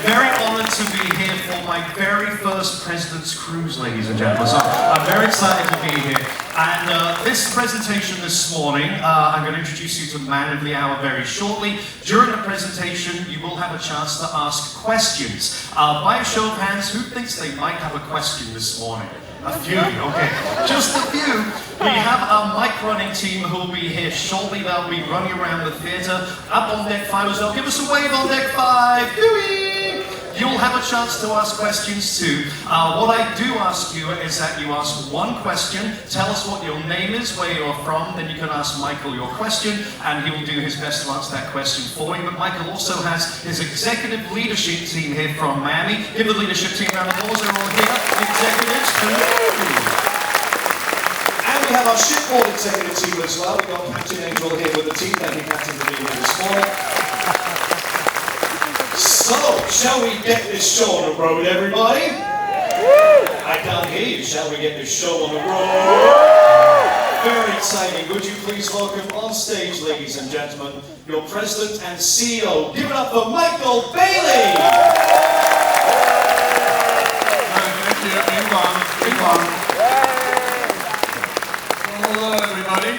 Very honoured to be here for my very first President's Cruise, ladies and gentlemen. So I'm very excited to be here. And this presentation this morning, I'm going to introduce you to the man of the hour very shortly. During the presentation, you will have a chance to ask questions. By a show of hands, who thinks they might have a question this morning? A few, okay. Just a few. We have our mic running team who will be here shortly. They'll be running around the theatre. Up on deck 5 as well. Give us a wave on deck 5. Gooey! You'll have a chance to ask questions too. What I do ask you is that you ask one question, tell us what your name is, where you're from, then you can ask Michael your question, and he will do his best to answer that question for you. But Michael also has his executive leadership team here from Miami. Give the leadership team a round of applause, they're all here. Executives, and we have our shipboard executive team as well. We've got Captain Angel here with the team. Thank you, Captain, for being here this morning. So, shall we get this show on the road, everybody? I can't hear you. Shall we get this show on the road? Very exciting. Would you please welcome on stage, ladies and gentlemen, your President and CEO. Give it up for Michael Bayley! Thank you. Bing bong. Hello, everybody.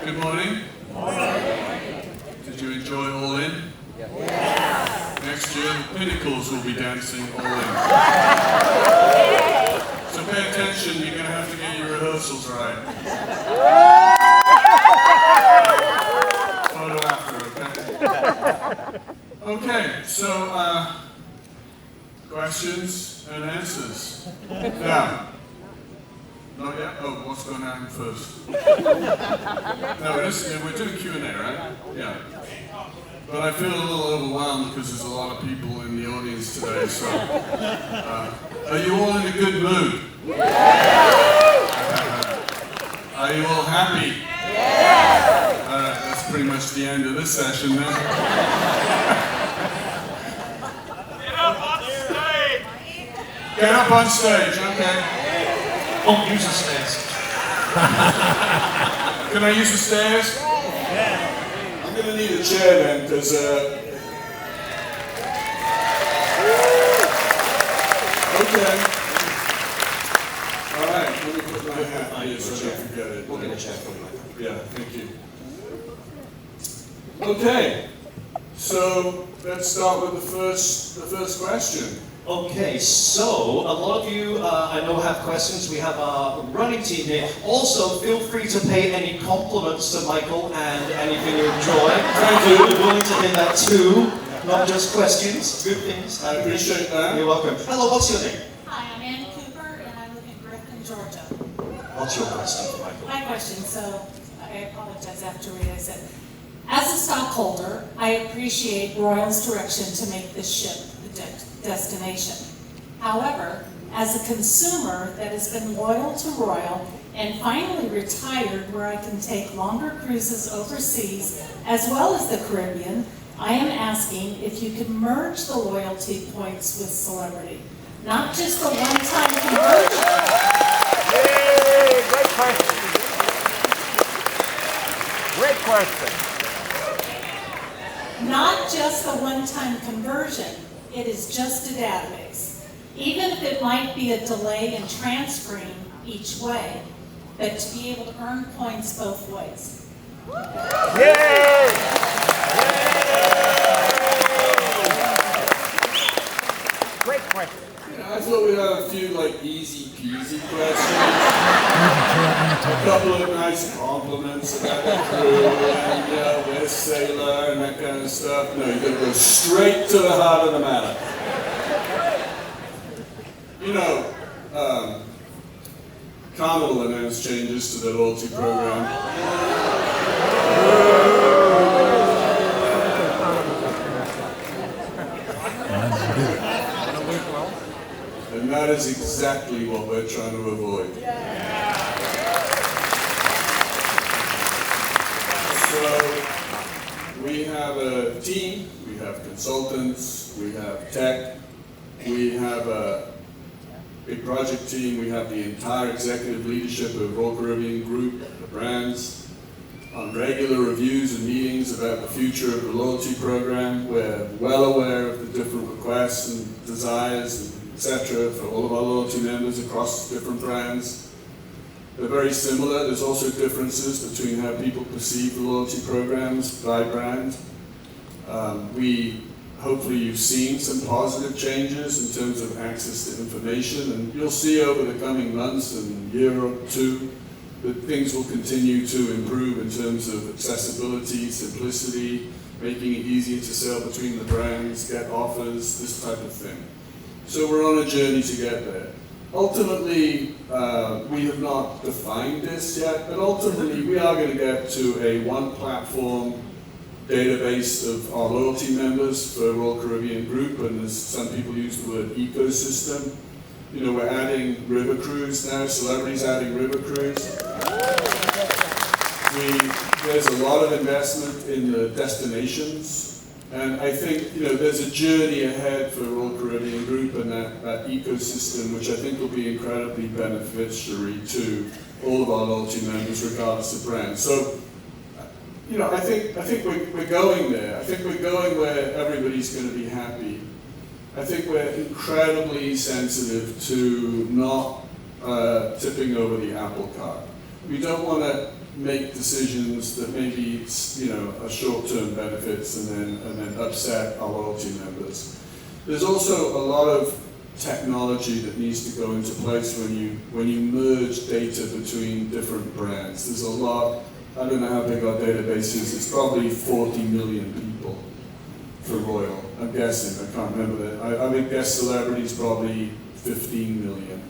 Good morning. Did you enjoy All In? Next year, the Pinnacles will be dancing All In. So pay attention, you're going to have to get your rehearsals right. Photo after, okay? Okay, so questions and answers. Now, not yet? Oh, what's going to happen first? No, we're doing Q&A, right? Yeah. But I feel a little overwhelmed because there's a lot of people in the audience today, so... are you all in a good mood? Are you all happy? That's pretty much the end of this session then. Get up on stage! Get up on stage, okay. Don't use the stairs. Can I use the stairs? Yeah. I'm going to need a chair then, because okay. Alright, let me put my hat on here so I don't forget it. We'll get a chair for you. Yeah, thank you. Okay, so let's start with the first question. Okay, so a lot of you I know have questions. We have our running team here. Also, feel free to pay any compliments to Michael and anything you enjoy. Thank you. We're willing to hear that too, not just questions. Good things. I appreciate that. You're welcome. Hello, what's your name? Hi, I'm Ann Cooper, and I live in Griffin, Georgia. What's your question for Michael? My question, so I apologize after what I said. As a stockholder, I appreciate Royal's direction to make this ship the destination. However, as a consumer that has been loyal to Royal and finally retired where I can take longer cruises overseas as well as the Caribbean, I am asking if you could merge the loyalty points with Celebrity. Not just a one-time conversion. Yay, great question. Great question. Not just a one-time conversion, it is just a database. Even if it might be a delay in transferring each way, but to be able to earn points both ways. Yay! Great question. I thought we'd have a few easy peasy questions. A couple of nice compliments about the crew and we're sailor and that kind of stuff. No, you gotta go straight to the heart of the matter. You know, Carnival announced changes to their loyalty program. And that is exactly what we're trying to avoid. So, we have a team, we have consultants, we have tech, we have a big project team, we have the entire executive leadership of Royal Caribbean Group, the brands, on regular reviews and meetings about the future of the loyalty program. We're well aware of the different requests and desires, etc., for all of our loyalty members across different brands. They're very similar. There's also differences between how people perceive the loyalty programs by brand. Hopefully you've seen some positive changes in terms of access to information, and you'll see over the coming months and year or two that things will continue to improve in terms of accessibility, simplicity, making it easier to sell between the brands, get offers, this type of thing. So we're on a journey to get there. Ultimately, we have not defined this yet, but ultimately we are going to get to a one platform database of our loyalty members for Royal Caribbean Group, and as some people use the word ecosystem. You know, we're adding river cruise now, celebrities adding river cruise. There's a lot of investment in the destinations, and I think, you know, there's a journey ahead for Royal Caribbean Group and that ecosystem, which I think will be incredibly beneficiary to all of our loyalty members, regardless of brand. So, you know, I think we're going there. I think we're going where everybody's going to be happy. I think we're incredibly sensitive to not tipping over the apple cart. We don't want to make decisions that may be, you know, a short-term benefits and then upset our loyalty members. There's also a lot of technology that needs to go into place when you merge data between different brands. There's a lot. I don't know how big our database is. It's probably 40 million people for Royal. I'm guessing. I can't remember that. I would guess celebrities probably 15 million,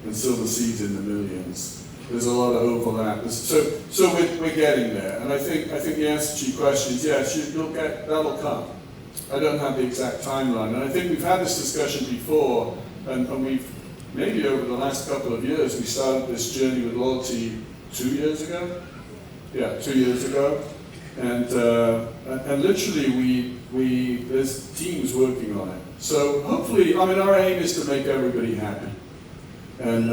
and Silver Sea's in the millions. There's a lot of overlap. So we're getting there. And I think the answer to your question is yes. That'll come. I don't have the exact timeline. And I think we've had this discussion before, and we've maybe over the last couple of years. We started this journey with loyalty 2 years ago. Yeah, 2 years ago, and literally there's teams working on it. So hopefully, I mean, our aim is to make everybody happy, and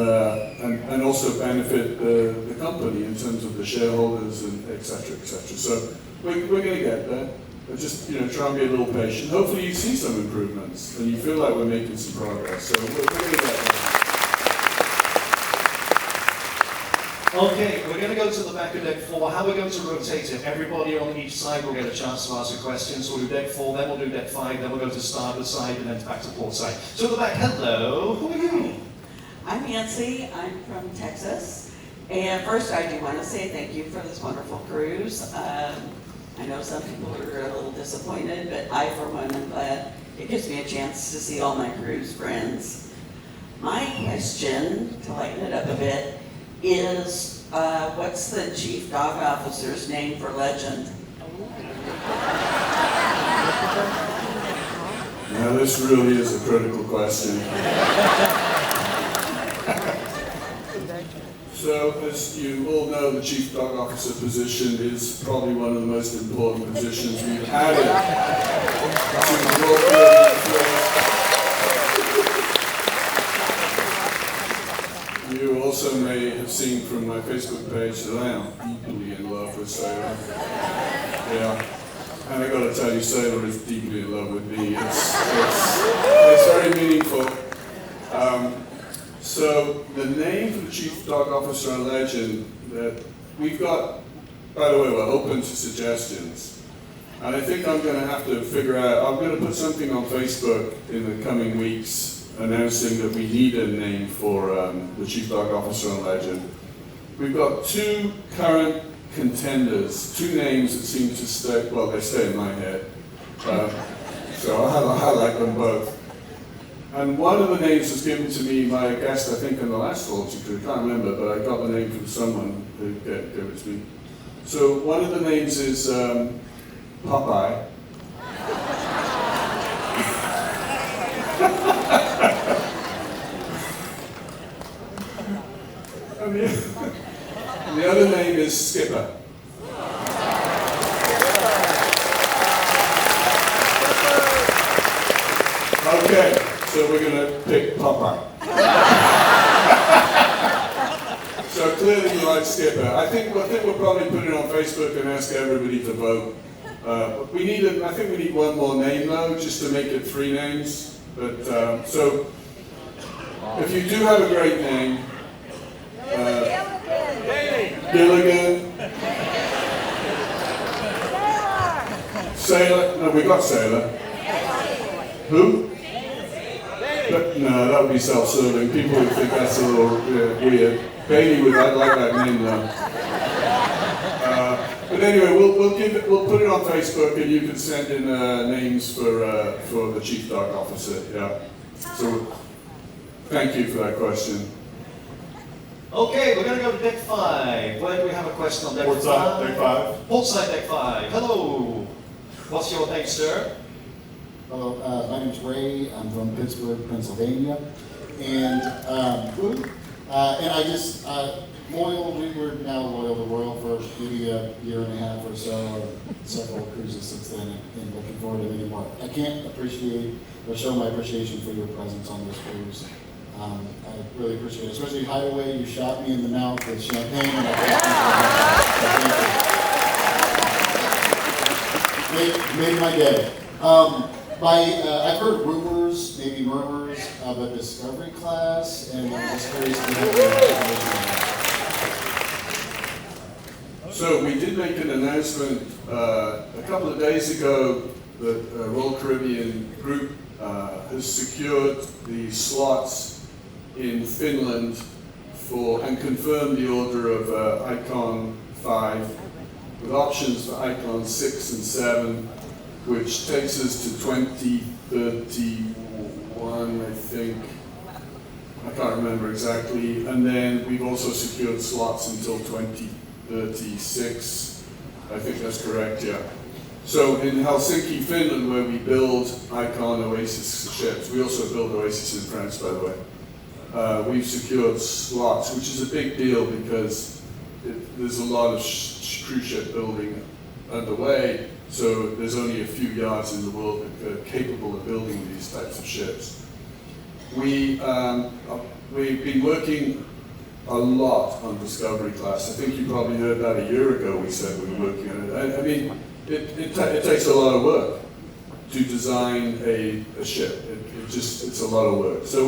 also benefit the company in terms of the shareholders and et cetera, et cetera. So we're going to get there. But just, you know, try and be a little patient. Hopefully you see some improvements and you feel like we're making some progress. So we're going to get there. Okay, we're going to go to the back of deck 4. How we're going to rotate it, everybody on each side will get a chance to ask a question. So we'll do deck 4, then we'll do deck 5, then we'll go to starboard side, and then back to port side. So at the back, hello, who are you? I'm Nancy, I'm from Texas. And first I do want to say thank you for this wonderful cruise. I know some people are a little disappointed, but I, for one, am glad it gives me a chance to see all my cruise friends. My question, to lighten it up a bit, is what's the chief dog officer's name for Legend? Now this really is a critical question. So, as you all know, the chief dog officer position is probably one of the most important positions we've added to the Royal Caribbean Fleet. You also may have seen from my Facebook page that I am deeply in love with Sailor. Yeah. And I got to tell you, Sailor is deeply in love with me. It's very meaningful. So the name for the Chief Dog Officer on Legend that we've got, by the way, we're open to suggestions. And I think I'm going to have to figure out, I'm going to put something on Facebook in the coming weeks announcing that we need a name for the Chief Dog Officer on Legend. We've got 2 current contenders, 2 names that seem to stay, well, they stay in my head. So I like them both. And one of the names was given to me by a guest, I think, in the last loyalty crew. I can't remember, but I got the name from someone who gave it to me. So one of the names is Popeye. And the other name is Skipper. Okay, so we're going to pick Popeye. So clearly you like Skipper. I think we'll probably put it on Facebook and ask everybody to vote. I think we need one more name though, just to make it 3 names. But so if you do have a great name, Gilligan, Sailor. No, we got Sailor. Who? But, no, that would be self-serving. People would think that's a little weird. Bayley would like that name though. But anyway, we'll put it on Facebook, and you can send in names for the Chief Dock Officer. Yeah. So thank you for that question. Okay, we're going to go to deck 5. Where do we have a question on deck 5? Portside, deck 5. Portside, deck 5. Hello. What's your name, sir? Hello, my name's Ray. I'm from Pittsburgh, Pennsylvania, and I just loyal. We were now loyal to Royal for maybe a year and a half or so, several cruises since then, and looking forward to many more. I can't appreciate or show my appreciation for your presence on this cruise. I really appreciate it, especially Hideaway. You shot me in the mouth with champagne, and I thank you for that. Made my day. I've heard rumors, maybe murmurs, of a discovery class, and I'm just curious to hear your information on that. So we did make an announcement a couple of days ago that Royal Caribbean Group has secured the slots in Finland and confirmed the order of Icon 5 with options for Icon 6 and 7, which takes us to 2031, I think. I can't remember exactly. And then we've also secured slots until 2036. I think that's correct, yeah. So in Helsinki, Finland, where we build Icon Oasis ships, we also build Oasis in France, by the way. We've secured slots, which is a big deal because there's a lot of cruise ship building underway. So there's only a few yards in the world that are capable of building these types of ships. We've been working a lot on Discovery class. I think you probably heard that a year ago. We said we were working on it. I mean, it takes a lot of work to design a ship. It's a lot of work. So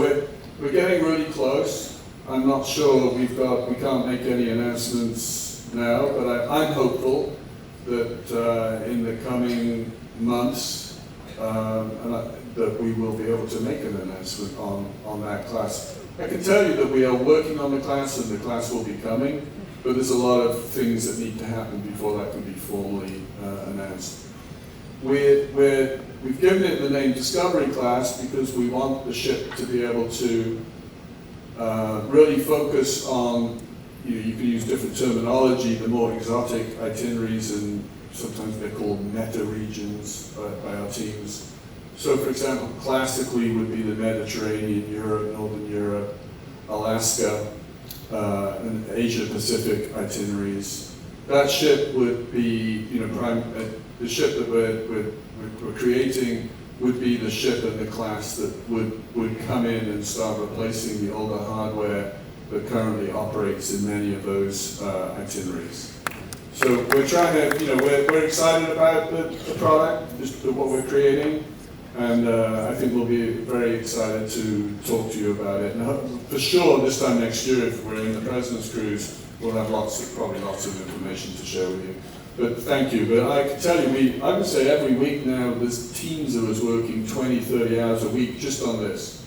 we're getting really close. I'm not sure we can't make any announcements now, but I'm hopeful that in the coming months that we will be able to make an announcement on that class. I can tell you that we are working on the class and the class will be coming, but there's a lot of things that need to happen before that can be formally announced. We've given it the name Discovery Class because we want the ship to be able to really focus on, you can use different terminology, the more exotic itineraries, and sometimes they're called meta regions by our teams. So for example, classically would be the Mediterranean, Europe, Northern Europe, Alaska, and Asia Pacific itineraries. That ship would be, the ship that we're creating would be the ship in the class that would come in and start replacing the older hardware that currently operates in many of those itineraries. So we're trying to, we're excited about the product, just what we're creating, and I think we'll be very excited to talk to you about it. And for sure, this time next year, if we're in the President's Cruise, we'll have probably lots of information to share with you. But thank you. But I can tell you, I would say every week now, there's teams of us working 20, 30 hours a week just on this.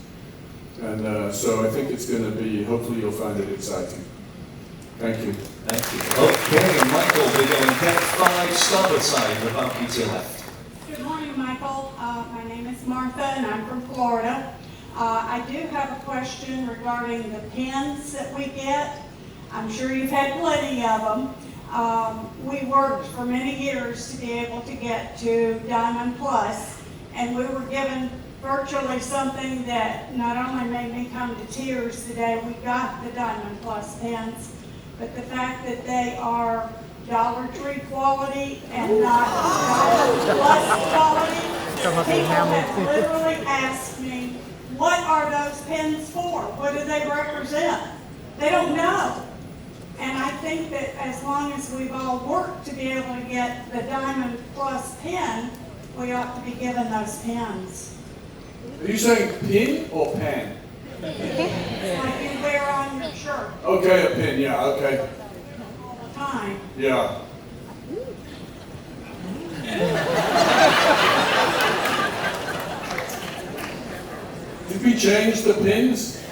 And so I think it's going to be, hopefully you'll find it exciting. Thank you. Thank you. Okay, Michael, we're going deck 5, starboard side, the bumpy to your left. Good morning, Michael. My name is Martha, and I'm from Florida. I do have a question regarding the pins that we get. I'm sure you've had plenty of them. We worked for many years to be able to get to Diamond Plus, and we were given virtually something that not only made me come to tears the day we got the Diamond Plus pins, but the fact that they are Dollar Tree quality and not Diamond Plus quality. People have literally asked me, what are those pins for? What do they represent? They don't know. And I think that as long as we've all worked to be able to get the Diamond Plus pin, we ought to be given those pins. Are you saying pin or pen? Like you wear on your shirt Okay, a pin, yeah, okay. all the time. Yeah. Did we change the pins?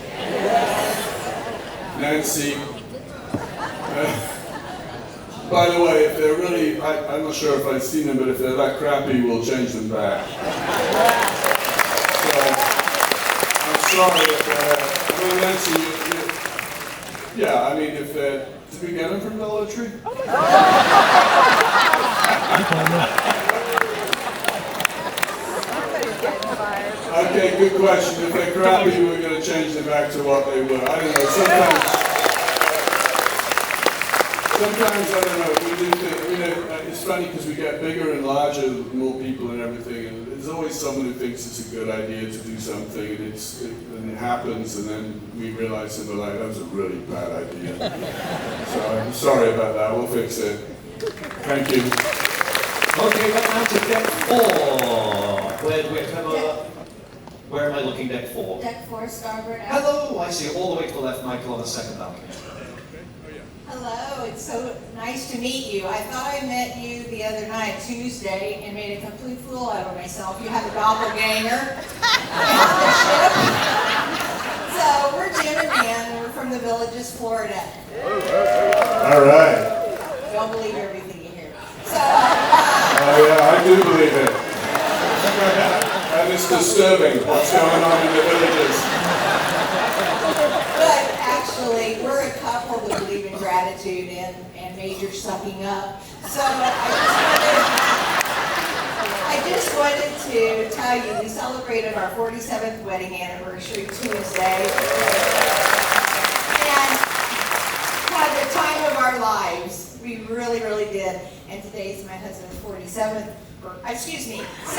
Nancy. By the way, if they're really, I'm not sure if I've seen them, but if they're that crappy, we'll change them back. So, I'm sorry if Nancy, yeah, I mean, if they're, did we get them from Dollar Tree? Okay, good question. If they're crappy, we're going to change them back to what they were. I don't know, sometimes I don't know, we do think, it's funny because we get bigger and larger, more people and everything, and there's always someone who thinks it's a good idea to do something, and it happens, and then we realize that like, that was a really bad idea. So I'm sorry about that, we'll fix it. Thank you. Okay, we're now to deck 4. Where am I looking, deck 4? Deck 4, starboard out. Hello, I see, all the way to the left, Michael, on the second balcony. Hello, it's so nice to meet you. I thought I met you the other night, Tuesday, and made a complete fool out of myself. You had a doppelganger on the ship. So we're Jim and Dan, and we're from the Villages, Florida. All right. Don't believe everything you hear. So, Oh yeah, I do believe it. And it's disturbing what's going on in the villages. but actually, we're a couple that believe in gratitude and major sucking up. So I just wanted to tell you, we celebrated our 47th wedding anniversary Tuesday. And had the time of our lives. We really, really did. And today's my husband's 47th, excuse me, 71st.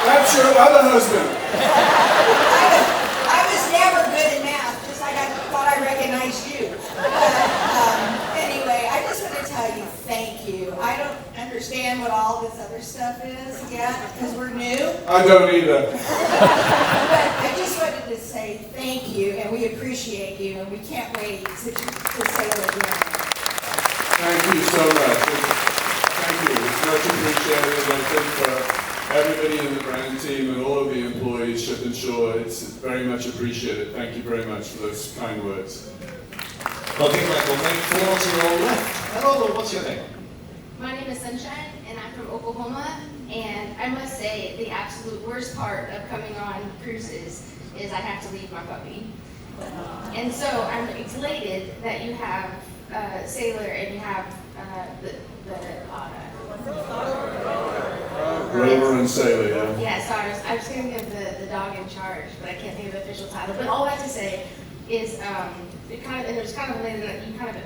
That's your other husband. I was never good at math, just like I thought I recognized you. But anyway, I just want to tell you thank you. I don't understand what all this other stuff is yet, because we're new. I don't either. But I just wanted to say thank you, and we appreciate you, and we can't wait to sail again. Thank you so much. Thank you. It's much appreciated. I think everybody in the brand team and all of the employees, ship and shore, it's very much appreciated. Thank you very much for those kind words. Okay, Michael, make 4 to your left. Hello, what's your name? My name is Sunshine, and I'm from Oklahoma, and I must say the absolute worst part of coming on cruises is I have to leave my puppy. And so I'm elated that you have Sailor and you have Rover and Sailor, yeah. yeah, so I was going to give the dog in charge, but I can't think of the official title. But all I have to say is, it kind of, and there's kind of related that you kind of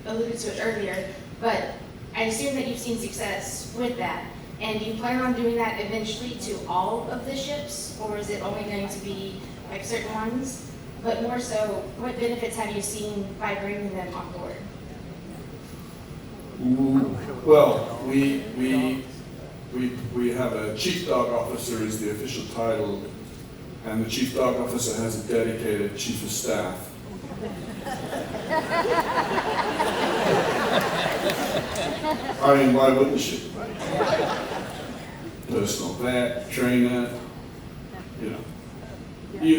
alluded to it earlier, but I assume that you've seen success with that. And do you plan on doing that eventually to all of the ships, or is it only going to be like certain ones? But more so, what benefits have you seen by bringing them on board? Well, we have a chief dog officer is the official title, and the chief dog officer has a dedicated chief of staff. I mean, why wouldn't she? Personal vet, trainer,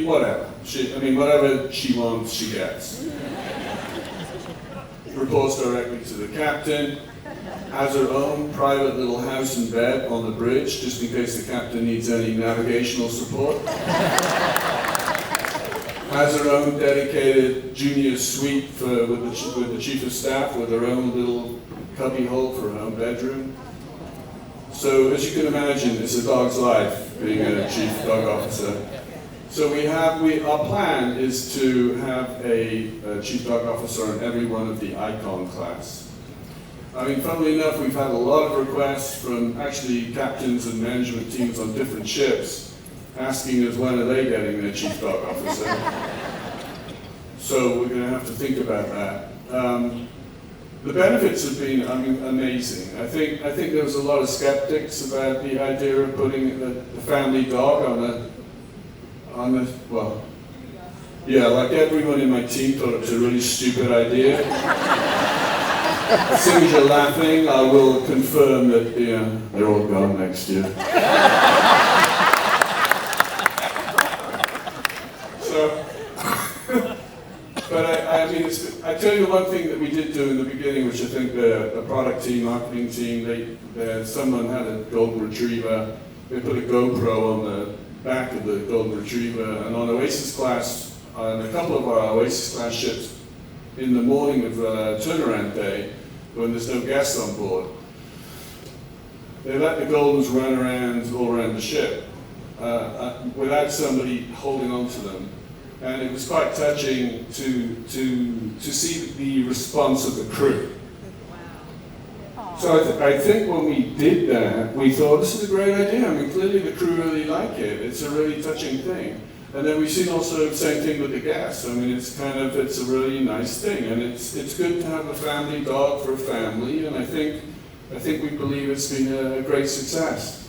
whatever. Whatever she wants, she gets. Reports directly to the captain, has her own private little house and bed on the bridge, just in case the captain needs any navigational support. Has her own dedicated junior suite with the chief of staff, with her own little cubby hole for her own bedroom. So, as you can imagine, it's a dog's life being a chief dog officer. So our plan is to have a chief dog officer on every one of the Icon class. I mean, funnily enough, we've had a lot of requests from actually captains and management teams on different ships asking us when are they getting their chief dog officer. So we're going to have to think about that. The benefits have been, amazing. I think there was a lot of skeptics about the idea of putting the family dog on a, well, yeah, like everyone in my team thought it was a really stupid idea. As soon as you're laughing, I will confirm that, they're all gone next year. So, but I tell you one thing that we did do in the beginning, which I think the product team, marketing team, someone had a golden retriever. They put a GoPro on the back of the golden retriever, and on Oasis class, on a couple of our Oasis class ships, in the morning of turnaround day, when there's no guests on board, they let the Goldens run around all around the ship without somebody holding on to them. And it was quite touching to see the response of the crew. So I think when we did that, we thought, this is a great idea. Clearly the crew really like it. It's a really touching thing. And then we've seen also the same thing with the guests. It's a really nice thing. And it's good to have a family dog for a family. And I think we believe it's been a great success.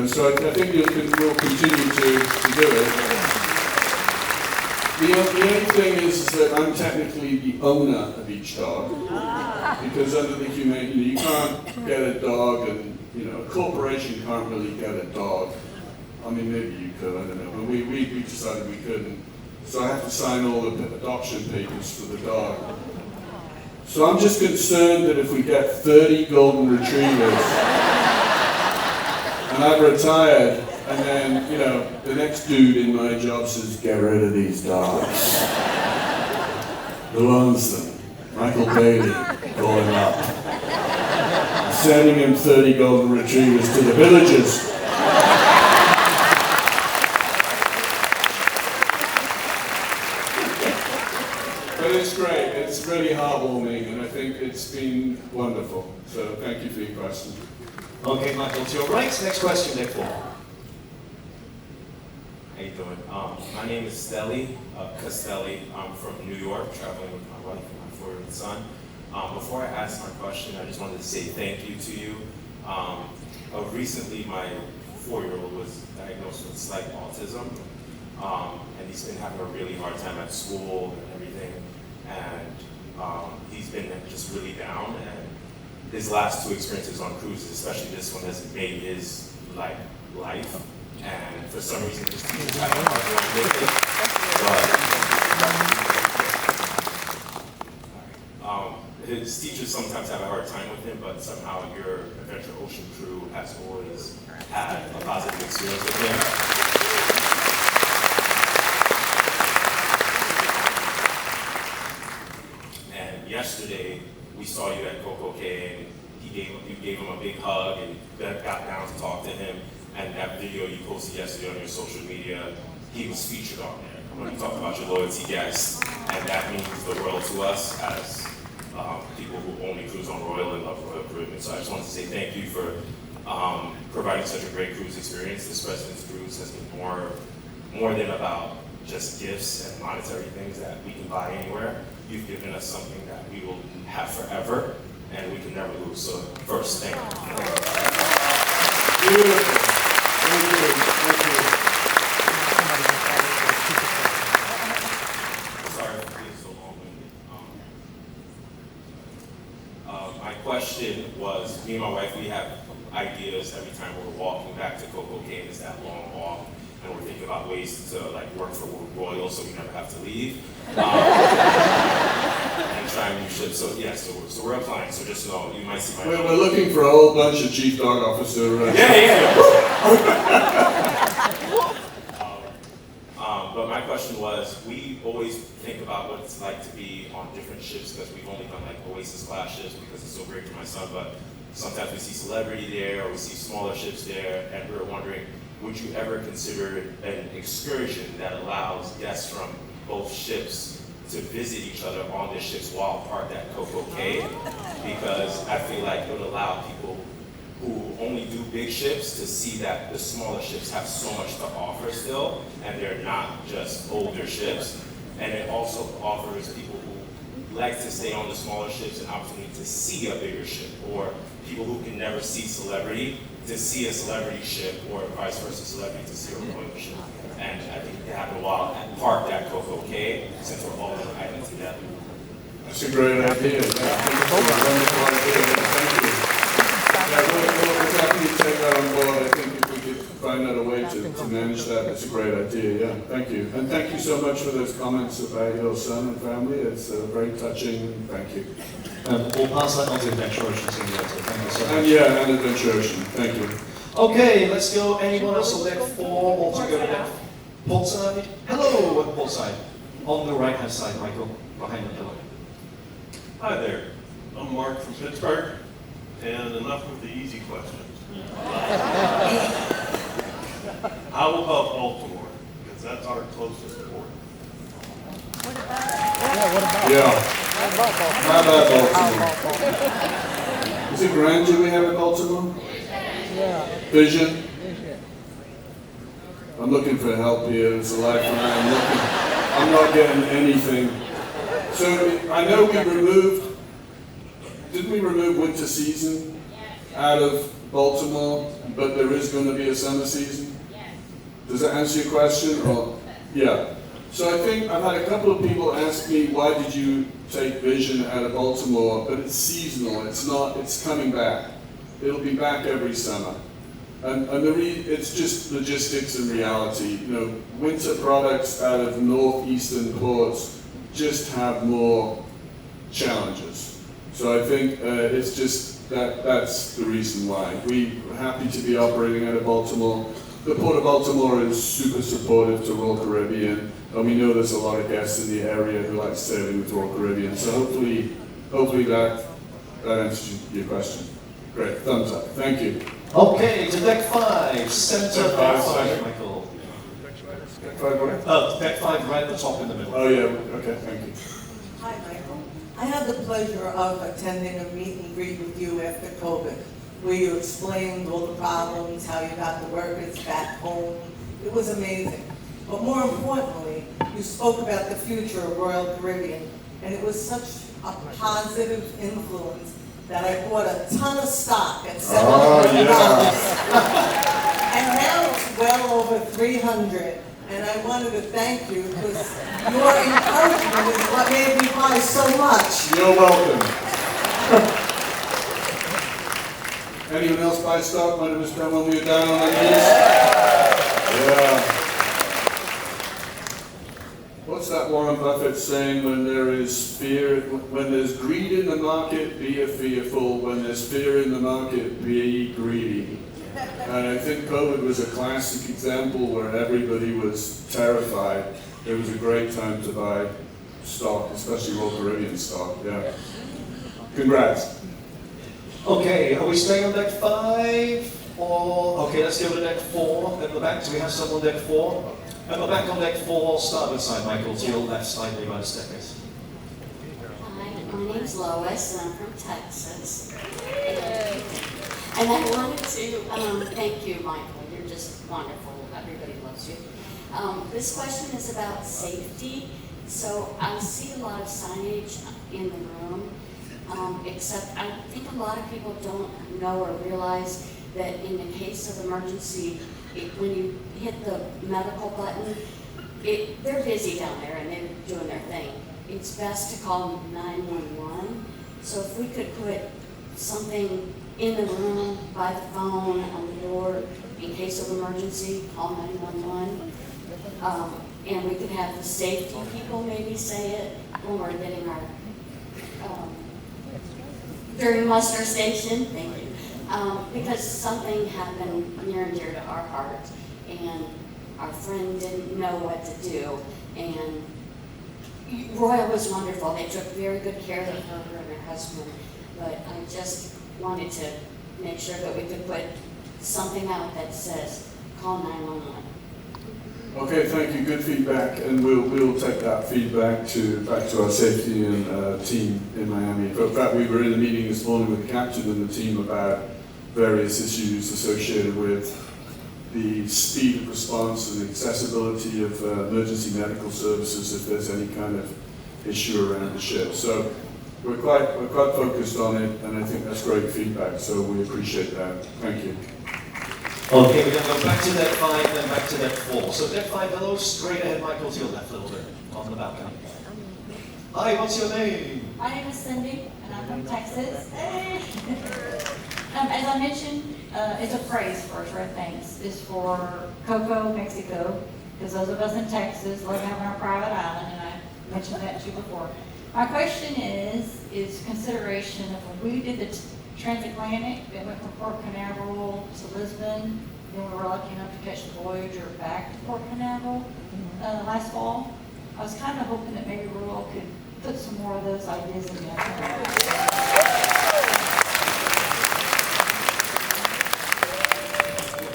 So I think we'll continue to do it. The only thing is that I'm technically the owner of each dog, because under the humane, you can't get a dog, and a corporation can't really get a dog. Maybe you could, I don't know, but we decided we couldn't. So I have to sign all the adoption papers for the dog. So I'm just concerned that if we get 30 golden retrievers, and I've retired, and then, the next dude in my job says, get rid of these dogs. Who owns them? Michael Bayley, calling up. Sending him 30 golden retrievers to the villagers. But it's great, it's really heartwarming, and I think it's been wonderful. So thank you for your question. Okay, Michael, to your right. Next question, Nick. How you doing? My name is Stelly Castelli. I'm from New York, traveling with my wife and my 4-year-old son. Before I ask my question, I just wanted to say thank you to you. Recently, my 4-year-old was diagnosed with slight autism, and he's been having a really hard time at school and everything. And he's been just really down. And his last 2 experiences on cruises, especially this one, has made his life. And for some reason, his teachers have a hard time with it. His teachers sometimes have a hard time with him, but somehow your Adventure Ocean crew has always had a positive experience with him. And yesterday, we saw you at Coco Cay, and you gave him a big hug, and got down to talk to him. And that video you posted yesterday on your social media, he was featured on there. When you talked about your loyalty guests, and that means the world to us as people who only cruise on Royal and love Royal Caribbean. So I just wanted to say thank you for providing such a great cruise experience. This President's Cruise has been more than about just gifts and monetary things that we can buy anywhere. You've given us something that we will have forever, and we can never lose. So first, thank you. Beautiful. Thank you. Sorry for being so long-winded. My question was, me and my wife, we have ideas every time we're walking back to Coco Cay. It's that long walk, and we're thinking about ways to work for Royal so we never have to leave. And try new ships. So yeah, so we're applying. So just know, you might see my. We're looking for a whole bunch of chief dog officer. But my question was, we always think about what it's like to be on different ships because we've only done like Oasis class ships because it's so great for my son. But sometimes we see Celebrity there, or we see smaller ships there, and we're wondering, would you ever consider an excursion that allows guests from both ships to visit each other on the ships while parked at Coco Cay? Because I feel like it would allow people who only do big ships to see that the smaller ships have so much to offer still, and they're not just older ships. And it also offers people who like to stay on the smaller ships an opportunity to see a bigger ship, or people who can never see celebrity to see a celebrity ship, or vice versa, celebrity to see a royal ship. And I think it happened while parked at Coco Cay, since we're all on the island together. That's a great idea. That's a wonderful idea. Thank you. Yeah, we'll definitely take that on board. I think if we could find out a way to manage that, it's a great idea. Yeah, thank you. And thank you so much for those comments about your son and family. It's very touching. Thank you. We'll pass that on to the Adventure Ocean team later. Thank you so much. And yeah, and Adventure Ocean. Thank you. Okay, let's go. Anyone else on deck 4 or to go to deck port side? Hello, at port side. On the right hand side, Michael, behind the pillar. Hi there. I'm Mark from Pittsburgh, and enough with the easy questions. How about Baltimore? Because that's our closest port. Yeah. How about Baltimore? Is it grandeur we have in Baltimore? Vision? I'm looking for help here. It's a lifeline. I'm not getting anything. So I know didn't we remove winter season out of Baltimore, but there is going to be a summer season? Does that answer your question? Or, yeah. So I think I've had a couple of people ask me, why did you take Vision out of Baltimore? But it's seasonal. It's not. It's coming back. It'll be back every summer. And it's just logistics and reality. You know, winter products out of northeastern ports just have more challenges. So I think it's just that's the reason why. We're happy to be operating out of Baltimore. The Port of Baltimore is super supportive to Royal Caribbean, and we know there's a lot of guests in the area who like sailing with Royal Caribbean. So hopefully that answers your question. Great, thumbs up. Thank you. Okay, to deck 5, center deck 5, Michael. Deck 5 where? Deck 5 right at the top in the middle. Oh yeah, okay, thank you. Hi, Michael. I had the pleasure of attending a meet and greet with you after COVID, where you explained all the problems, how you got the workers back home. It was amazing. But more importantly, you spoke about the future of Royal Caribbean, and it was such a positive influence that I bought a ton of stock at $700. And now it's well over 300. And I wanted to thank you because your encouragement is what made me buy so much. You're welcome. Anyone else buy stock when it was done when we were down on our knees? Yeah. What's that Warren Buffett saying? When there is fear, when there's greed in the market, be fearful. When there's fear in the market, be greedy. And I think COVID was a classic example where everybody was terrified. It was a great time to buy stock, especially Royal Caribbean stock. Yeah. Congrats. Okay, are we staying on deck 5? Or okay, let's go to deck 4 at the back. Do we have someone on deck 4? At the back on deck 4, starboard side, Michael, to your left slightly by the staircase. Hi, my name's Lois, and I'm from Texas. And I wanted to thank you, Michael. You're just wonderful. Everybody loves you. This question is about safety. So I see a lot of signage in the room, except I think a lot of people don't know or realize that in the case of emergency, when you hit the medical button, they're busy down there and they're doing their thing. It's best to call 911. So if we could put something in the room, by the phone, on the door, in case of emergency, call 911. And we could have the safety people maybe say it when we're getting our, during muster station, thank you. Because something happened near and dear to our heart, and our friend didn't know what to do, and Royal was wonderful. They took very good care of her and her husband, but I just wanted to make sure that we could put something out that says, call 911. Okay, thank you. Good feedback, and we'll take that feedback back to our safety and team in Miami. In fact, we were in a meeting this morning with the captain and the team about various issues associated with the speed of response and the accessibility of emergency medical services if there's any kind of issue around the ship. So we're quite focused on it, and I think that's great feedback, so we appreciate that. Thank you. Okay, we're going to go back to deck 5, then back to deck 4. So deck 5, hello, straight ahead, Michael, to your left a little bit, on the balcony. Hi, what's your name? My name is Cindy, and I'm from Texas. Hey. As I mentioned, it's a phrase for us, Red Thanks. It's for Coco, Mexico, because those of us in Texas love having our private island, and I mentioned that to you before. My question is consideration of when we did the transatlantic that went from Port Canaveral to Lisbon, then we were lucky enough to catch the Voyager back to Port Canaveral last fall. I was kind of hoping that maybe Royal could put some more of those ideas in the itinerary.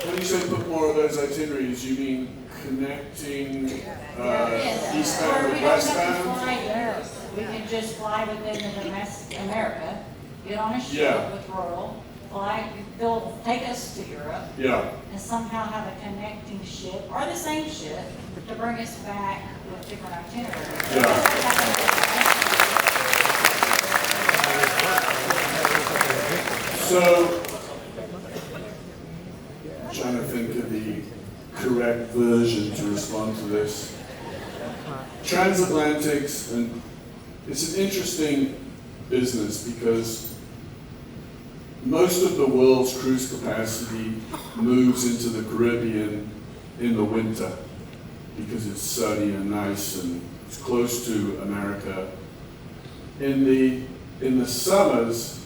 When you say put more of those itineraries, you mean connecting eastbound with westbound? We can just fly within America, get on a ship with Royal, fly, they'll take us to Europe, and somehow have a connecting ship, or the same ship, to bring us back with different itineraries. So, I'm trying to think of the correct version to respond to this. Transatlantics, and it's an interesting business because most of the world's cruise capacity moves into the Caribbean in the winter because it's sunny and nice and it's close to America. In the summers,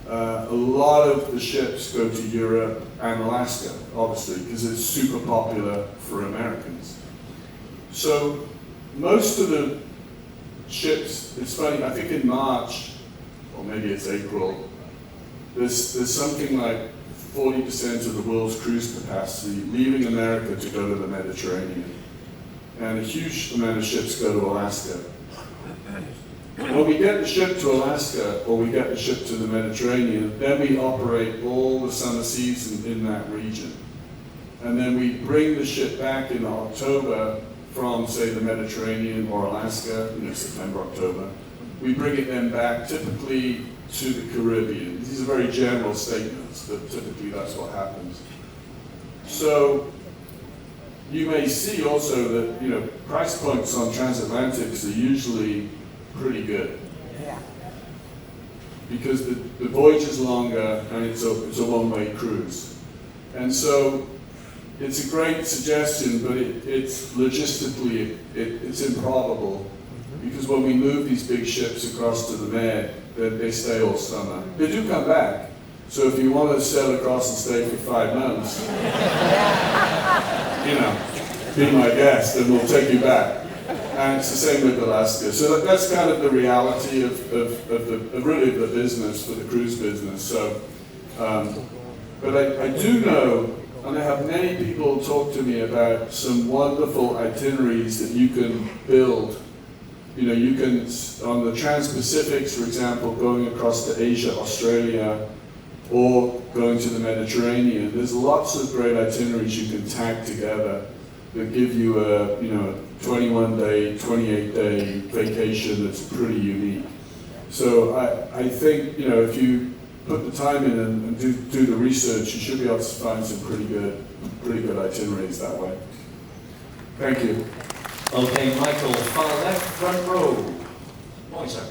a lot of the ships go to Europe and Alaska, obviously, because it's super popular for Americans. So most of the ships, it's funny, I think in March, or maybe it's April, there's something like 40% of the world's cruise capacity leaving America to go to the Mediterranean. And a huge amount of ships go to Alaska. When we get the ship to Alaska, or we get the ship to the Mediterranean, then we operate all the summer season in that region. And then we bring the ship back in October from, say, the Mediterranean or Alaska, September, October. We bring it then back typically to the Caribbean. These are very general statements, but typically that's what happens. So you may see also that price points on transatlantics are usually pretty good. Because the voyage is longer and it's a one-way cruise. And so it's a great suggestion, but it's logistically, it's improbable. Because when we move these big ships across to the Med, they stay all summer. They do come back. So if you want to sail across and stay for 5 months, be my guest and we'll take you back. And it's the same with Alaska. So that's kind of the reality of the business, for the cruise business. So, but I do know, and I have many people talk to me about some wonderful itineraries that you can build. You can, on the Trans-Pacifics, for example, going across to Asia, Australia, or going to the Mediterranean, there's lots of great itineraries you can tag together that give you a 21-day, 28-day vacation that's pretty unique. So I think if you put the time in and do the research, you should be able to find some pretty good itineraries that way. Thank you. Okay, Michael, far left, front row. Morning, sir.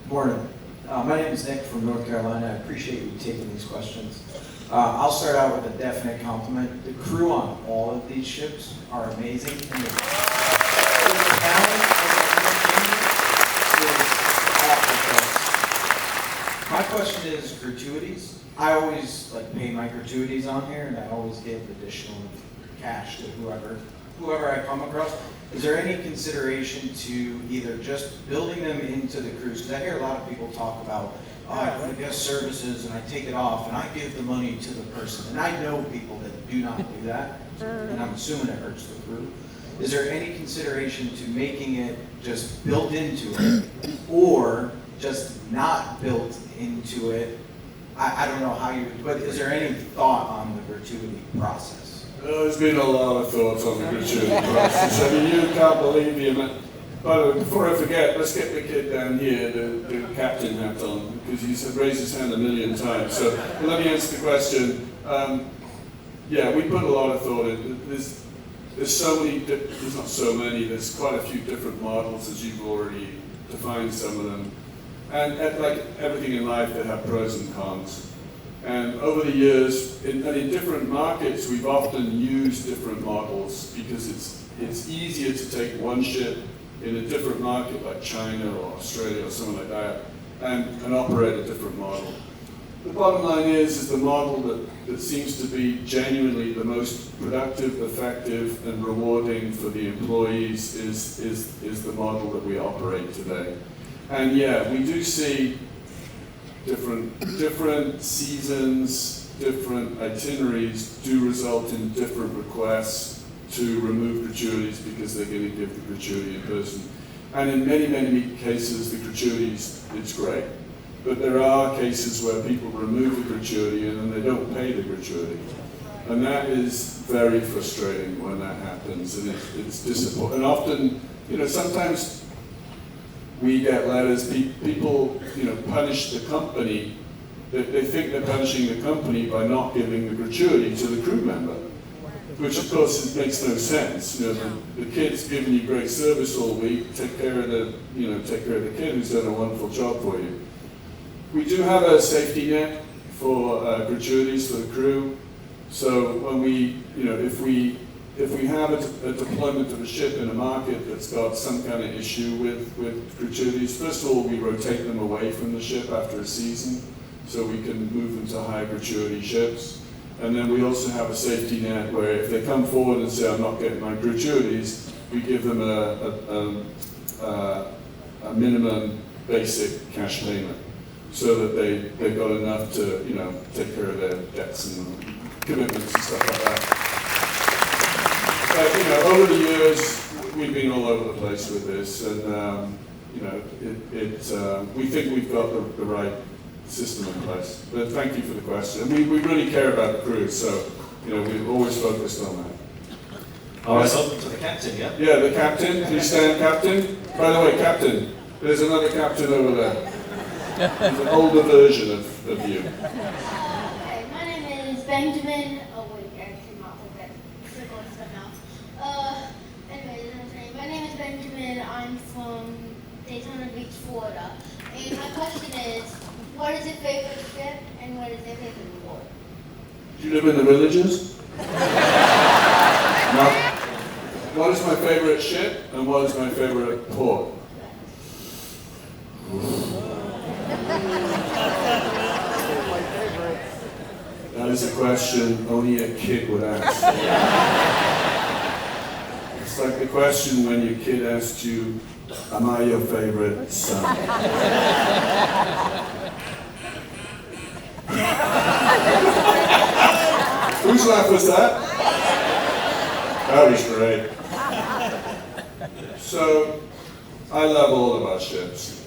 Morning. My name is Nick from North Carolina. I appreciate you taking these questions. I'll start out with a definite compliment. The crew on all of these ships are amazing. And the talent is off the charts. My question is gratuities. I always pay my gratuities on here, and I always give additional cash to whoever I come across. Is there any consideration to either just building them into the cruise? Because I hear a lot of people talk about, I put guest services and I take it off and I give the money to the person. And I know people that do not do that, and I'm assuming it hurts the crew. Is there any consideration to making it just built into it, or just not built into it? I don't know how you, but is there any thought on the gratuity process? There's been a lot of thoughts on the gratuity process. I mean, you can't believe the amount. But before I forget, let's get the kid down here, the captain hat on, because he's raised his hand 1,000,000 times. So let me answer the question. Yeah, we put a lot of thought in. There's so many, there's not so many, there's quite a few different models, as you've already defined some of them. And like everything in life, they have pros and cons. And over the years, in different markets, we've often used different models because it's easier to take one ship in a different market like China or Australia or something like that and operate a different model. The bottom line is the model that seems to be genuinely the most productive, effective, and rewarding for the employees is the model that we operate today. And yeah, we do see different seasons, different itineraries do result in different requests to remove gratuities because they're going to give the gratuity in person. And in many, many cases, the gratuities, it's great. But there are cases where people remove the gratuity and then they don't pay the gratuity. And that is very frustrating when that happens, and it's disappointing. And often, sometimes we get letters, people, punish the company. They think they're punishing the company by not giving the gratuity to the crew member, which of course it makes no sense. The kid's giving you great service all week. Take care of the kid who's done a wonderful job for you. We do have a safety net for gratuities for the crew. So when if we have a deployment of a ship in a market that's got some kind of issue with gratuities, first of all, we rotate them away from the ship after a season, so we can move them to high gratuity ships. And then we also have a safety net where if they come forward and say, I'm not getting my gratuities, we give them a minimum basic cash payment so that they've got enough to, take care of their debts and commitments and stuff like that. But, over the years, we've been all over the place with this, and, we think we've got the right system in place. But thank you for the question. We really care about the crew, so we've always focused on that. All right, so to the captain, yeah? Yeah, the captain. Please stand, captain. By the way, captain, there's another captain over there. There's an older version of you. Okay, my name is Benjamin. Oh wait, I cannot put that circle stuff now. Anyways, my name is Benjamin. I'm from Daytona Beach, Florida. And my question is, what is your favorite ship and what is your favorite port? Do you live in the villages? No. What is my favorite ship and what is my favorite port? That is a question only a kid would ask. It's like the question when your kid asks you, am I your favorite son? Whose laugh was that? That was great. So, I love all of our ships.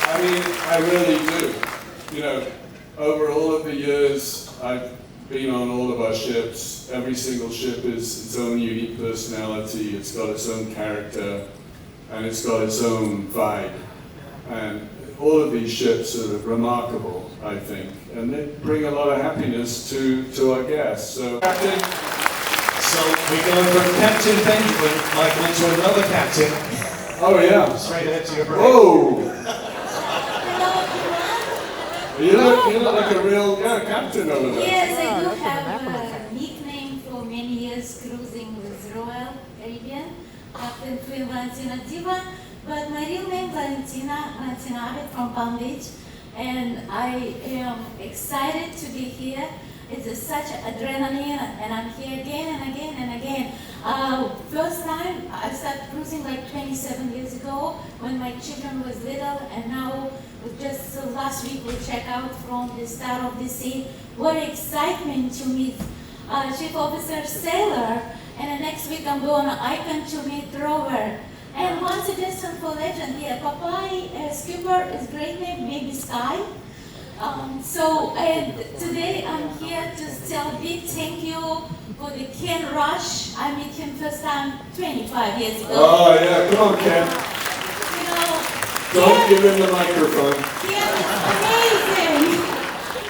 I mean, I really do. Over all of the years I've been on all of our ships, every single ship is its own unique personality, it's got its own character, and it's got its own vibe. And all of these ships are remarkable, I think, and they bring a lot of happiness to our guests. So, Captain. So we're going from Captain Benjamin, Michael, to another captain. Oh yeah. Straight ahead to your break. Whoa! You look like a real captain over there. Yes, I do have a nickname for many years cruising with Royal Caribbean, Captain Queen Valentina Diva, but my real name Valentina Abed from Palm Beach, and I am excited to be here. It's such adrenaline, and I'm here again and again and again. First time I started cruising like 27 years ago when my children was little, and now just last week we checked out from the start of the sea. What excitement to meet Chief Officer Sailor, and the next week I'm going to Icon to meet Rover. And one suggestion for legend here, Popeye skipper is great name, maybe Sky. And today I'm here to tell a big thank you for the Ken Rush. I met him first time 25 years ago. Oh yeah, come on Ken. You know, Don't give him the microphone. Ken is amazing.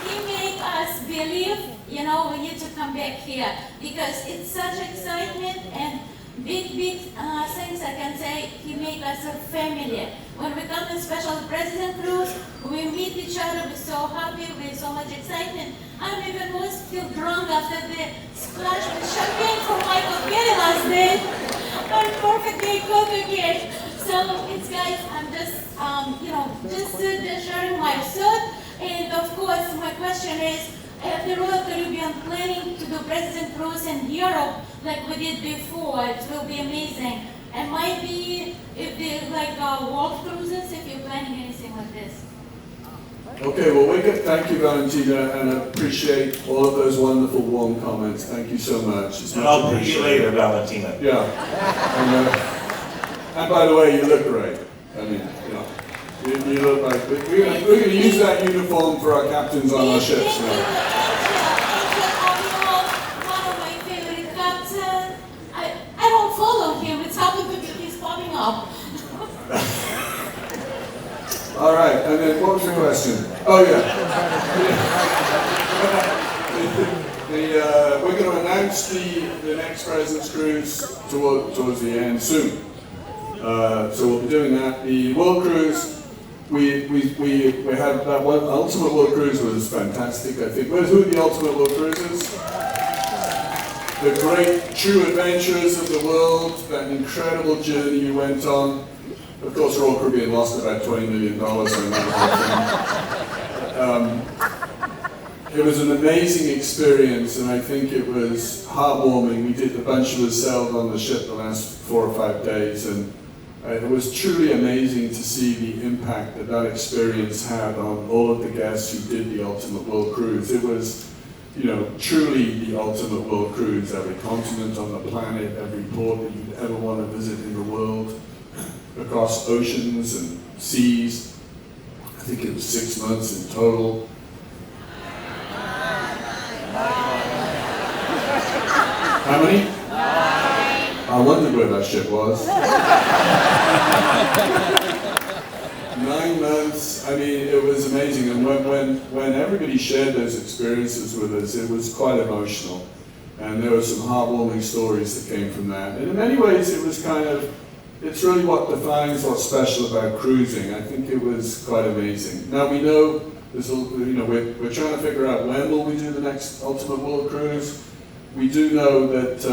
He made us believe, you know, we need to come back here because it's such excitement and big things I can say. He made us a family. When we come to special president cruise, we meet each other, we're so happy, with so much excitement. I'm even was feel drunk after the splash with champagne from Michael Bayley last day. I'm perfectly cooked again. So it's guys, I'm just, just sharing my thought. And of course, my question is, if the Royal Caribbean planning to do president cruise in Europe like we did before, it will be amazing. And might be if they world cruises, if you're planning anything like this. Okay, well, thank you, Valentina, and I appreciate all of those wonderful, warm comments. Thank you so much. It's And much I'll pay you later, Valentina. Yeah. And by the way, you look great. I mean, you look like we're going to use that uniform for our captains on our ships now. I don't follow him. It's happened to me. He's popping up. All right, and then what was the question? Oh yeah. We're going to announce the next President's Cruise towards the end soon. So we'll be doing that. The World Cruise, we had that one. Ultimate World Cruise was fantastic. I think. Who are the Ultimate World Cruises? The great true adventurers of the world. That incredible journey you went on. Of course, Royal Caribbean lost about $20 million on that whole thing. It was an amazing experience, and I think it was heartwarming. A bunch of us sailed on the ship the last 4 or 5 days, and it was truly amazing to see the impact that experience had on all of the guests who did the Ultimate World Cruise. It was, truly the Ultimate World Cruise. Every continent on the planet, every port that you'd ever want to visit in the world, across oceans and seas. I think it was 6 months in total. How many? 9. I wondered where that ship was. 9 months. I mean, it was amazing. And when everybody shared those experiences with us, it was quite emotional. And there were some heartwarming stories that came from that. And in many ways, it was it's really what defines what's special about cruising. I think it was quite amazing. Now we know, we're trying to figure out when will we do the next Ultimate World Cruise. We do know that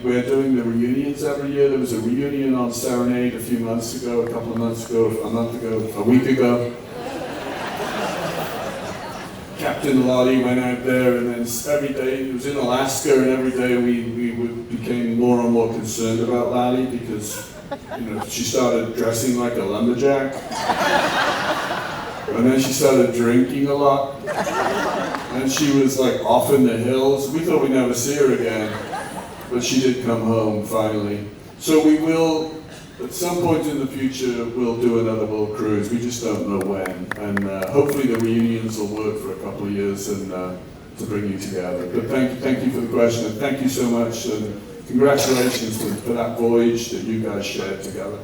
we're doing the reunions every year. There was a reunion on Serenade a couple of months ago, a month ago, a week ago. Captain Lottie went out there, and then every day, it was in Alaska, and every day we became more and more concerned about Lottie because she started dressing like a lumberjack. And then she started drinking a lot. And she was off in the hills. We thought we'd never see her again. But she did come home finally. So we will, at some point in the future, we'll do another world cruise. We just don't know when. And hopefully the reunions will work for a couple of years and to bring you together. But thank you for the question, and thank you so much. And congratulations for that voyage that you guys shared together.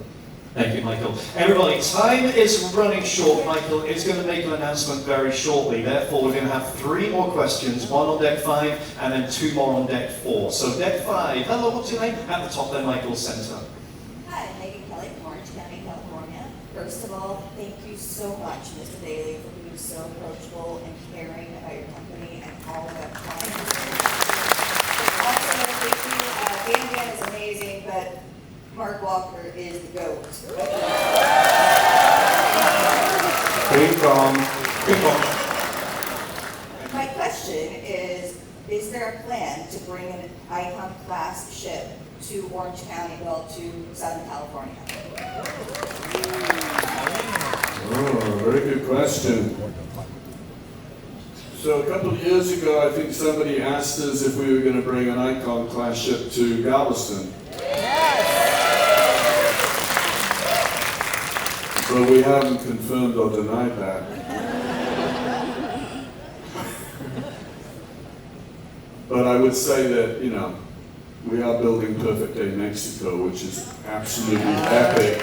Thank you, Michael. Everybody, time is running short. Michael is going to make an announcement very shortly. Therefore, we're going to have 3 more questions, 1 on deck 5 and then 2 more on deck 4. So deck 5, hello, what's your name? At the top there, Michael, center. Hi, Megan Kelly from Orange County, California. First of all, thank you so much, Mr. Bailey, for being so approachable and caring about your company and all of that clients. Also, thank you, Dan is amazing, but Mark Walker is the GOAT. Big bomb. My question is there a plan to bring an Icon class ship to Orange County, to Southern California? Oh, very good question. So a couple of years ago, I think somebody asked us if we were going to bring an Icon class ship to Galveston. but we haven't confirmed or denied that. But I would say that, you know, we are building Perfect Day Mexico, which is absolutely epic.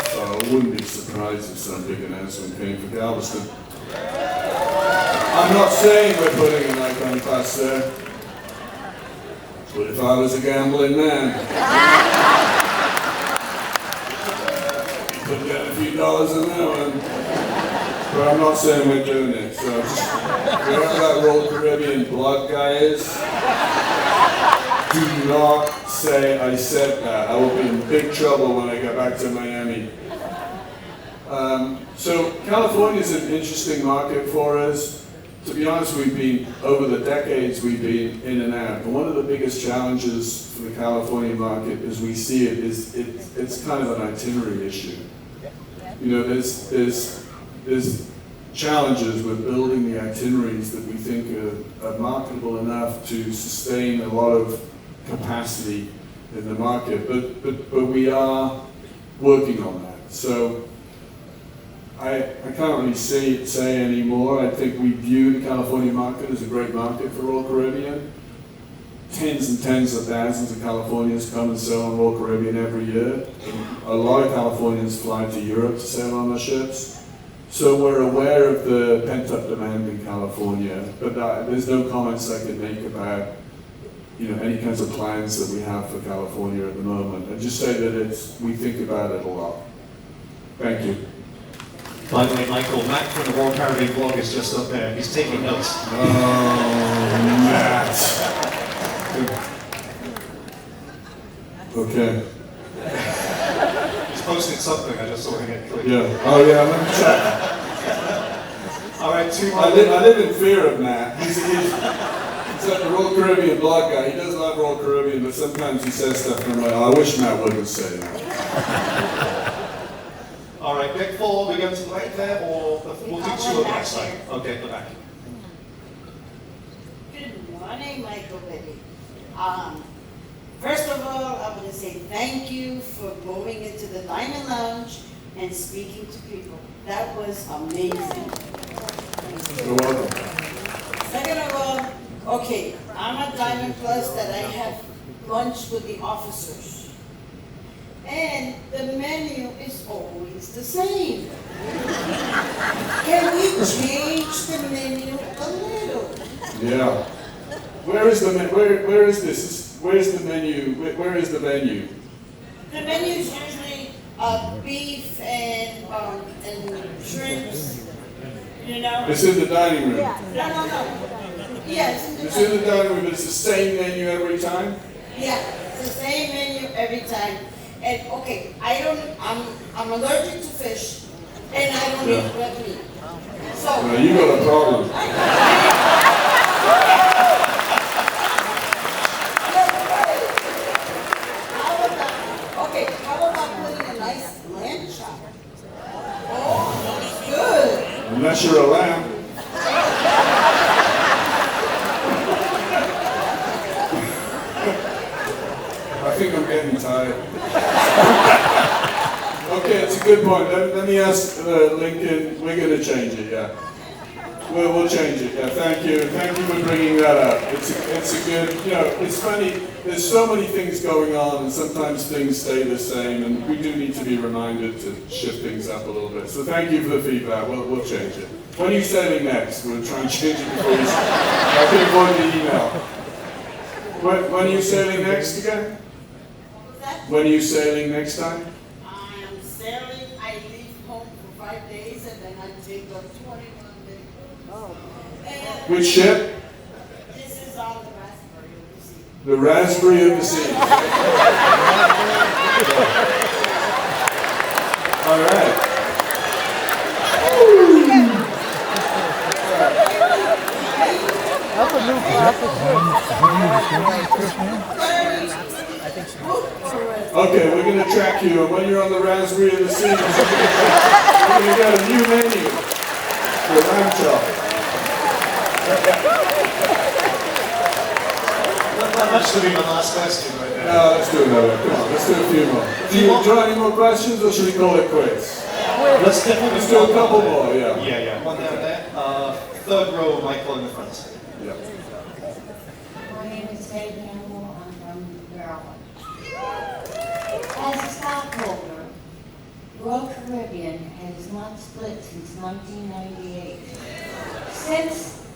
So I wouldn't be surprised if some big announcement came for Galveston. I'm not saying we're putting an icon class there, but if I was a gambling man, put down a few dollars on that one. But I'm not saying we're doing it. So whoever that Royal Caribbean blog guy is, do not say I said that. I will be in big trouble when I get back to Miami. So California is an interesting market for us. To be honest, over the decades, we've been in and out. And one of the biggest challenges for the California market, as we see it, is it's kind of an itinerary issue. You know, there's challenges with building the itineraries that we think are marketable enough to sustain a lot of capacity in the market. But we are working on that. So I can't really say any more. I think we view the California market as a great market for Royal Caribbean. Tens and tens of thousands of Californians come and sail on Royal Caribbean every year. A lot of Californians fly to Europe to sail on our ships. So we're aware of the pent-up demand in California, but there's no comments I can make about, you know, any kinds of plans that we have for California at the moment. I just say that we think about it a lot. Thank you. By the way, Michael, Matt from the Royal Caribbean blog is just up there. He's taking notes. Oh, Matt. Okay. He's posted something, I just saw him get clicked. Yeah. Oh yeah, let me check. All right, two more. I live in fear of Matt. He's like the Royal Caribbean blog guy. He does love Royal Caribbean, but sometimes he says stuff and I'm like, oh, I wish Matt wouldn't say that. All right, deck four, we go to the right there, or we'll do two on the back side. Okay, the back. Good morning, Michael Bailey. First of all, I want to say thank you for going into the Diamond Lounge and speaking to people. That was amazing. You're welcome. Second of all, okay, I'm a Diamond Plus that I have lunch with the officers. And the menu is always the same. Can we change the menu a little? Yeah. Where is this? Where's the menu? Where is the venue? The menu is usually beef and shrimps. You know. It's in the dining room. No. Yeah, It's in the dining room. It's the same menu every time. Yeah, it's the same menu every time. And okay, I'm allergic to fish, and I don't eat red meat. So you got a problem. How about putting a nice lamb chop? Oh, that's good. Unless you're a lamb. I think I'm getting tired. Okay, it's a good point. Let me ask Lincoln. We're going to change it, yeah. We'll change it, yeah. Thank you. Thank you for bringing that up. It's a good, you know, it's funny. There's so many things going on, and sometimes things stay the same, and we do need to be reminded to shift things up a little bit. So thank you for the feedback. We'll change it. When are you sailing next? We'll try and change it before you. I can avoid the email. When are you sailing next again? When are you sailing next time? I am sailing. I leave home for 5 days, and then I take a 21-day cruise. Which ship? This is on the Raspberry of the Sea. The Raspberry of the Sea. All right. Okay, we're going to track you, and when you're on the Raspberry of the Sea, we're going to get a new menu for lamb chop. That should be my last question right now. No, let's do another. Come on, let's do a few more. Do you enjoy any more questions, or should we call it quits? Let's definitely Let's do a couple more, yeah. Yeah. One down there. Third row, Michael in the front. Yeah. My name is Kate Campbell. I'm from Maryland. As a stockholder, Royal Caribbean has not split since 1998. Since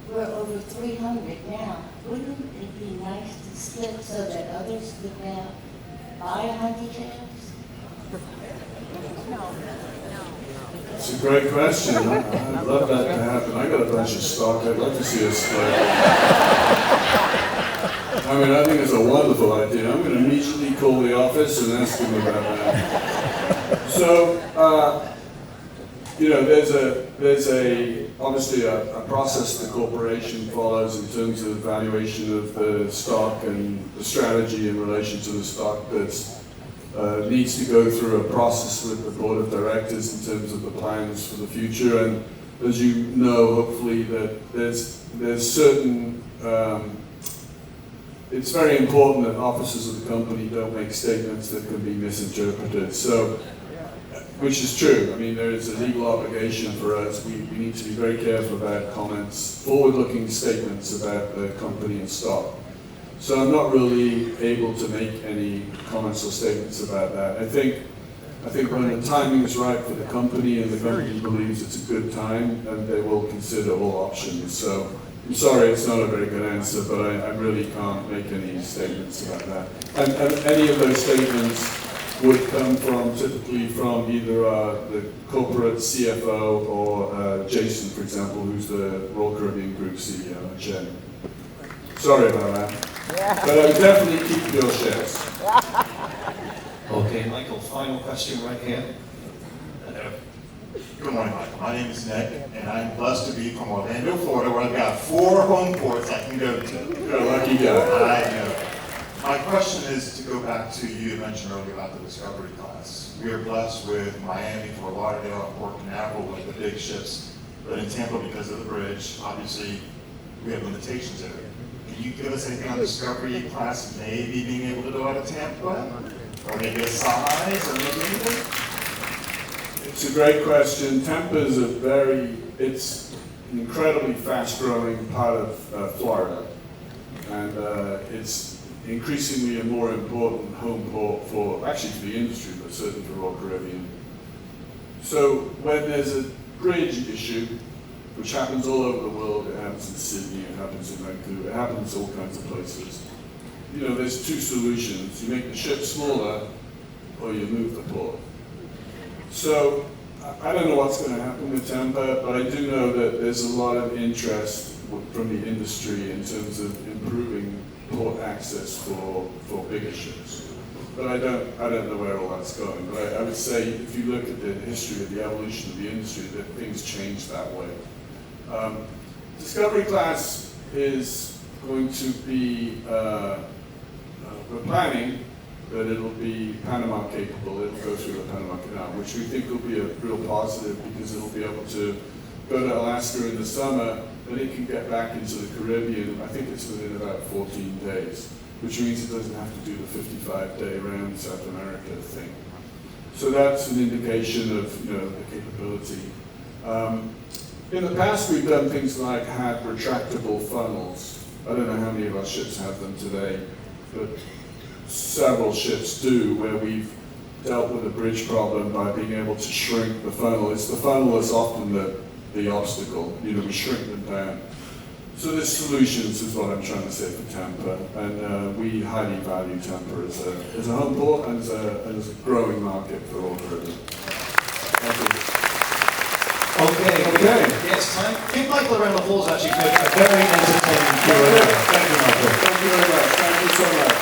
we're over 300 now, wouldn't it be nice to split so that others could now buy 100 shares? It's a great question. I'd love that to happen. I got a bunch of stock. I'd love to see us split. I mean, I think it's a wonderful idea. I'm going to immediately call the office and ask them about that. So, there's obviously a process the corporation follows in terms of valuation of the stock and the strategy in relation to the stock that's needs to go through a process with the board of directors in terms of the plans for the future. And as you know, hopefully, that there's certain. It's very important that officers of the company don't make statements that can be misinterpreted. So, which is true. I mean, there is a legal obligation for us. We need to be very careful about comments, forward-looking statements about the company and stock. So I'm not really able to make any comments or statements about that. I think when the timing is right for the company and the company believes it's a good time, then they will consider all options. So I'm sorry, it's not a very good answer, but I really can't make any statements about that. And any of those statements would come typically from either the corporate CFO or Jason, for example, who's the Royal Caribbean Group CEO and chairman. Sorry about that. But I would definitely keep your shares. Okay, Michael, final question right here. Good morning, Michael. My name is Nick, and I'm blessed to be from Orlando, Florida, where I've got 4 home ports I can go to. You're a lucky guy. I know. My question is to go back to you mentioned earlier about the Discovery class. We are blessed with Miami, Fort Lauderdale, and Port Canaveral with the big ships, but in Tampa, because of the bridge, obviously, we have limitations there. Can you give us anything on Discovery class maybe being able to go out of Tampa? Or maybe a size, or maybe anything? It's a great question. Tampa is it's an incredibly fast-growing part of Florida, and it's increasingly a more important home port for the industry, but certainly for Royal Caribbean. So when there's a bridge issue, which happens all over the world, it happens in Sydney, it happens in Vancouver, it happens all kinds of places. There's 2 solutions. You make the ship smaller, or you move the port. So I don't know what's going to happen with Tampa, but I do know that there's a lot of interest from the industry in terms of improving port access for bigger ships. But I don't know where all that's going. But I would say if you look at the history of the evolution of the industry, that things change that way. Discovery class is going to be, we're planning that it'll be Panama capable. It'll go through the Panama Canal, which we think will be a real positive because it'll be able to go to Alaska in the summer, then it can get back into the Caribbean. I think it's within about 14 days, which means it doesn't have to do the 55-day round South America thing. So that's an indication of the capability. In the past, we've done things like had retractable funnels. I don't know how many of our ships have them today, but several ships do, where we've dealt with a bridge problem by being able to shrink the funnel. It's the funnel that's often the obstacle. We shrink them down. So there's solutions, is what I'm trying to say for Tampa, and we highly value Tampa as a home port and as a growing market for Royal Caribbean. Thank you. Okay. It's time. Give Michael a round of applause actually for a very entertaining Q&A. Thank you, Michael. Thank you very much. Thank you so much.